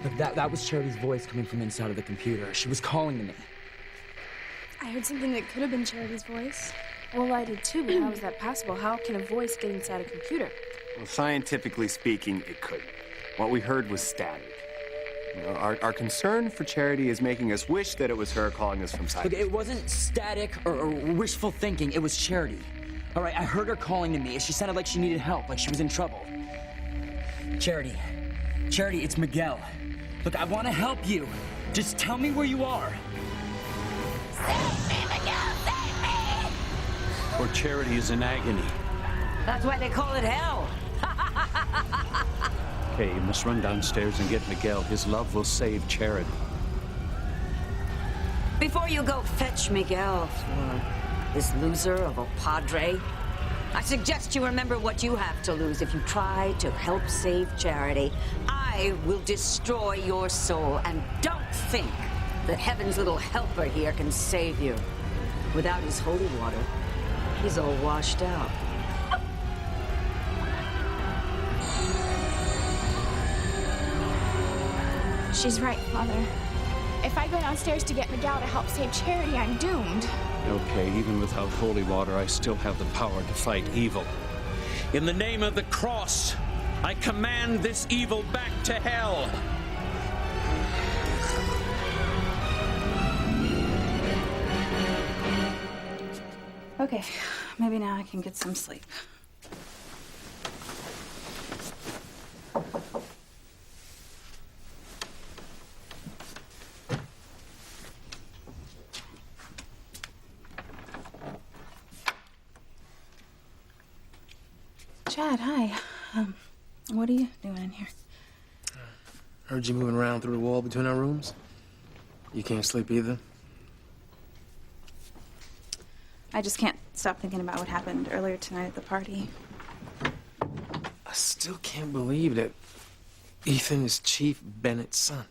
Look, that was Charity's voice coming from inside of the computer. She was calling to me. I heard something that could have been Charity's voice. Well, I did too, but how is that possible? How can a voice get inside a computer? Well, scientifically speaking, it couldn't. What we heard was static. You know, our concern for Charity is making us wish that it was her calling us from cyber. Look, it wasn't static or wishful thinking. It was Charity. All right, I heard her calling to me. She sounded like she needed help, like she was in trouble. Charity, it's Miguel. Look, I want to help you. Just tell me where you are. Save me, Miguel, save me! Poor Charity is in agony. That's why they call it hell. Okay, you must run downstairs and get Miguel. His love will save Charity. Before you go fetch Miguel for this loser of a padre, I suggest you remember what you have to lose if you try to help save Charity. I will destroy your soul, and don't think that Heaven's little helper here can save you. Without his holy water, he's all washed out. She's right, Mother. If I go downstairs to get Miguel to help save Charity, I'm doomed. Okay, even without holy water, I still have the power to fight evil. In the name of the cross, I command this evil back to hell. Okay, maybe now I can get some sleep. Chad, hi. What are you doing in here? Heard you moving around through the wall between our rooms. You can't sleep either? I just can't stop thinking about what happened earlier tonight at the party. I still can't believe that Ethan is Chief Bennett's son.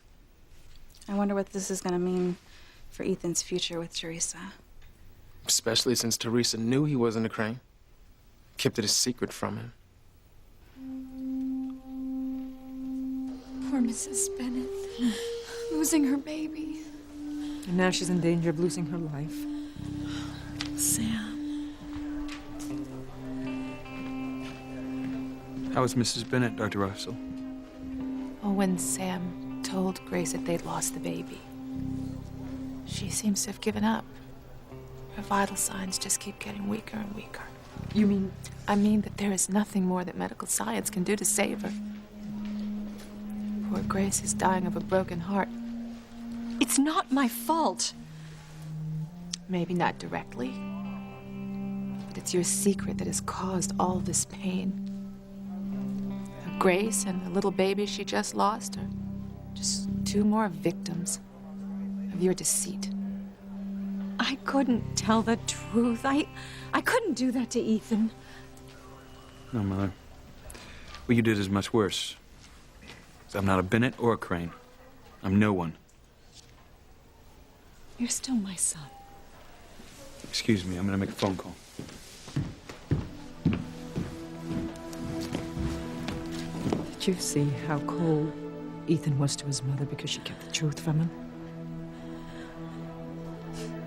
I wonder what this is gonna mean for Ethan's future with Teresa. Especially since Teresa knew he wasn't a Crane. Kept it a secret from him. Poor Mrs. Bennett. Losing her baby. And now she's in danger of losing her life. Sam. How is Mrs. Bennett, Dr. Russell? Well, when Sam told Grace that they'd lost the baby, she seems to have given up. Her vital signs just keep getting weaker and weaker. You mean? I mean that there is nothing more that medical science can do to save her. Poor Grace is dying of a broken heart. It's not my fault. Maybe not directly, but it's your secret that has caused all this pain. Grace and the little baby she just lost are just two more victims of your deceit. I couldn't tell the truth. I couldn't do that to Ethan. No, Mother. What you did is much worse. 'Cause I'm not a Bennett or a Crane. I'm no one. You're still my son. Excuse me, I'm gonna make a phone call. Did you see how cold Ethan was to his mother because she kept the truth from him?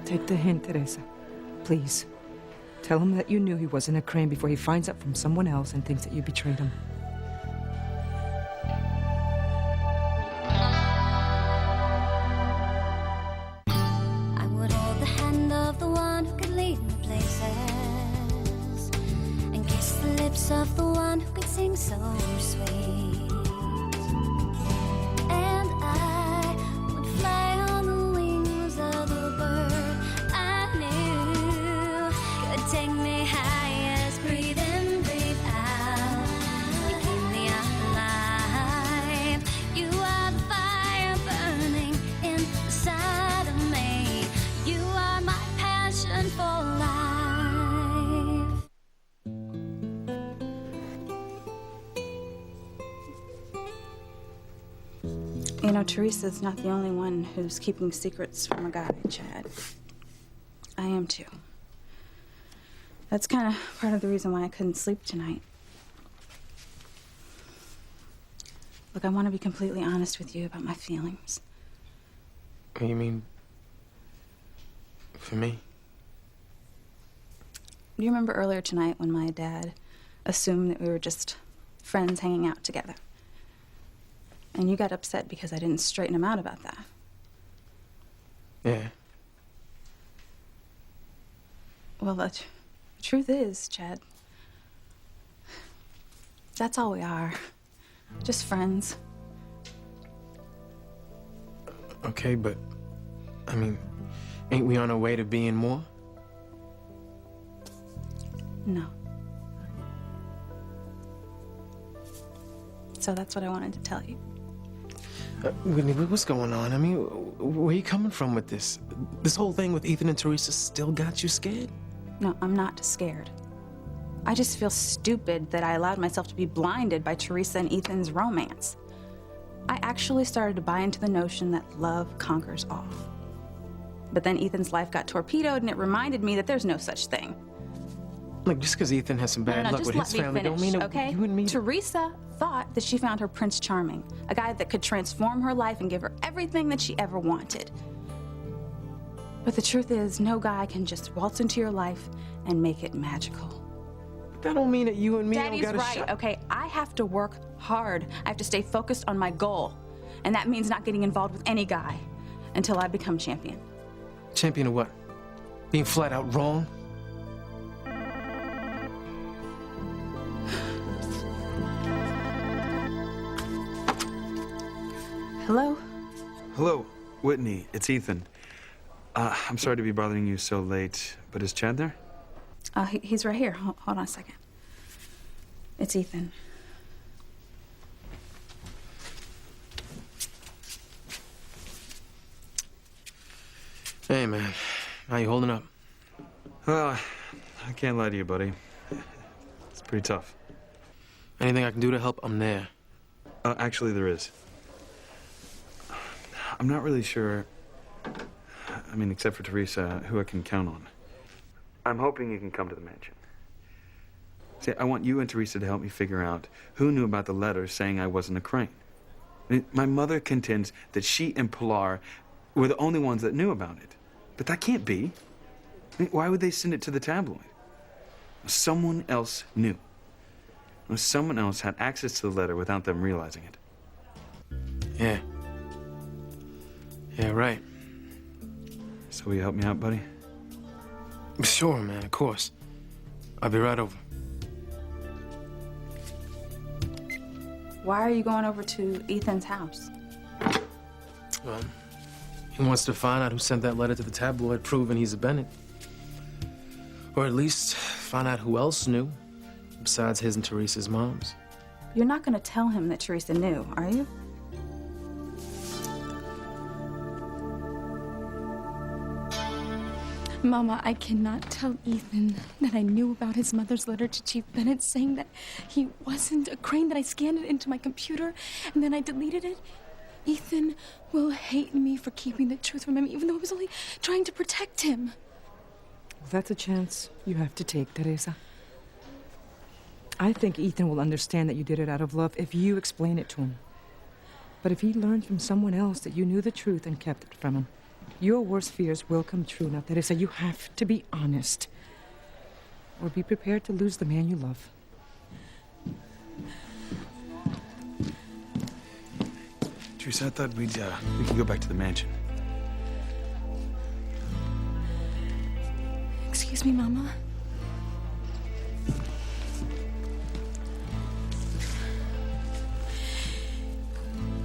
Take the hint, Teresa. Please. Tell him that you knew he wasn't a Crane before he finds out from someone else and thinks that you betrayed him. I would hold the hand of the one who could lead me places and kiss the lips of the one who could sing so sweet. And I would fly on the wings of the bird I knew could take me highest. Breathe in, breathe out. You keep me alive. You are the fire burning inside of me. You are my passion for life. You know, Teresa's not the only one who's keeping secrets from a guy, Chad. I am too. That's kind of part of the reason why I couldn't sleep tonight. Look, I want to be completely honest with you about my feelings. You mean... for me? Do you remember earlier tonight when my dad assumed that we were just friends hanging out together? And you got upset because I didn't straighten him out about that. Yeah. Well, the truth is, Chad, that's all we are. Just friends. Okay, but... I mean, ain't we on our way to being more? No. So that's what I wanted to tell you. Whitney, what's going on? I mean, where are you coming from with this? This whole thing with Ethan and Teresa still got you scared? No, I'm not scared. I just feel stupid that I allowed myself to be blinded by Teresa and Ethan's romance. I actually started to buy into the notion that love conquers all. But then Ethan's life got torpedoed, and it reminded me that there's no such thing. Like, just because Ethan has some bad luck just with let his me family finish, don't mean that okay? you and me... Teresa thought that she found her Prince Charming, a guy that could transform her life and give her everything that she ever wanted. But the truth is, no guy can just waltz into your life and make it magical. But that don't mean that you and me Daddy's don't got a right, shot. okay? I have to work hard. I have to stay focused on my goal. And that means not getting involved with any guy until I become champion. Champion of what? Being flat out wrong? Hello? Hello, Whitney. It's Ethan. I'm sorry to be bothering you so late, but is Chad there? He's right here. Hold on a second. It's Ethan. Hey, man. How you holding up? Well, I can't lie to you, buddy. It's pretty tough. Anything I can do to help, I'm there. Actually, there is. I'm not really sure, I mean, except for Teresa, who I can count on. I'm hoping you can come to the mansion. See, I want you and Teresa to help me figure out who knew about the letter saying I wasn't a crane. I mean, my mother contends that she and Pilar were the only ones that knew about it. But that can't be. I mean, why would they send it to the tabloid? Someone else knew. Someone else had access to the letter without them realizing it. Yeah. Yeah, right. So will you help me out, buddy? Sure, man, of course. I'll be right over. Why are you going over to Ethan's house? Well, he wants to find out who sent that letter to the tabloid proving he's a Bennett. Or at least find out who else knew, besides his and Teresa's moms. You're not going to tell him that Teresa knew, are you? Mama, I cannot tell Ethan that I knew about his mother's letter to Chief Bennett saying that he wasn't a crane, that I scanned it into my computer and then I deleted it. Ethan will hate me for keeping the truth from him, even though I was only trying to protect him. That's a chance you have to take, Teresa. I think Ethan will understand that you did it out of love if you explain it to him. But if he learns from someone else that you knew the truth and kept it from him, your worst fears will come true. Now, Teresa, you have to be honest. Or be prepared to lose the man you love. Teresa, I thought we could go back to the mansion. Excuse me, Mama.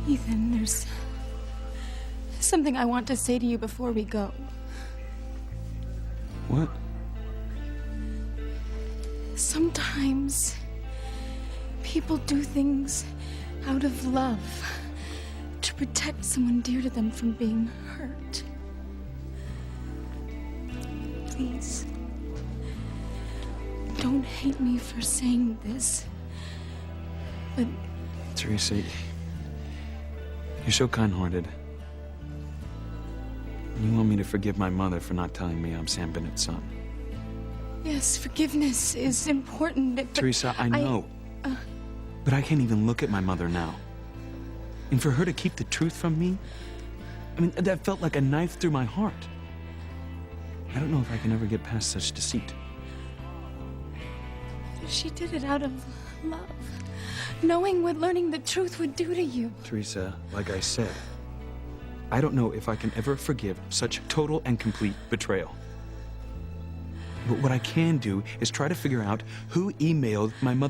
Ethan, there's something I want to say to you before we go. What? Sometimes people do things out of love to protect someone dear to them from being hurt. Please, don't hate me for saying this, but... Teresa, you're so kind-hearted. You want me to forgive my mother for not telling me I'm Sam Bennett's son. Yes, forgiveness is important, but Teresa, I know. But I can't even look at my mother now. And for her to keep the truth from me, I mean, that felt like a knife through my heart. I don't know if I can ever get past such deceit. She did it out of love, knowing what learning the truth would do to you. Teresa, like I said, I don't know if I can ever forgive such total and complete betrayal. But what I can do is try to figure out who emailed my mother.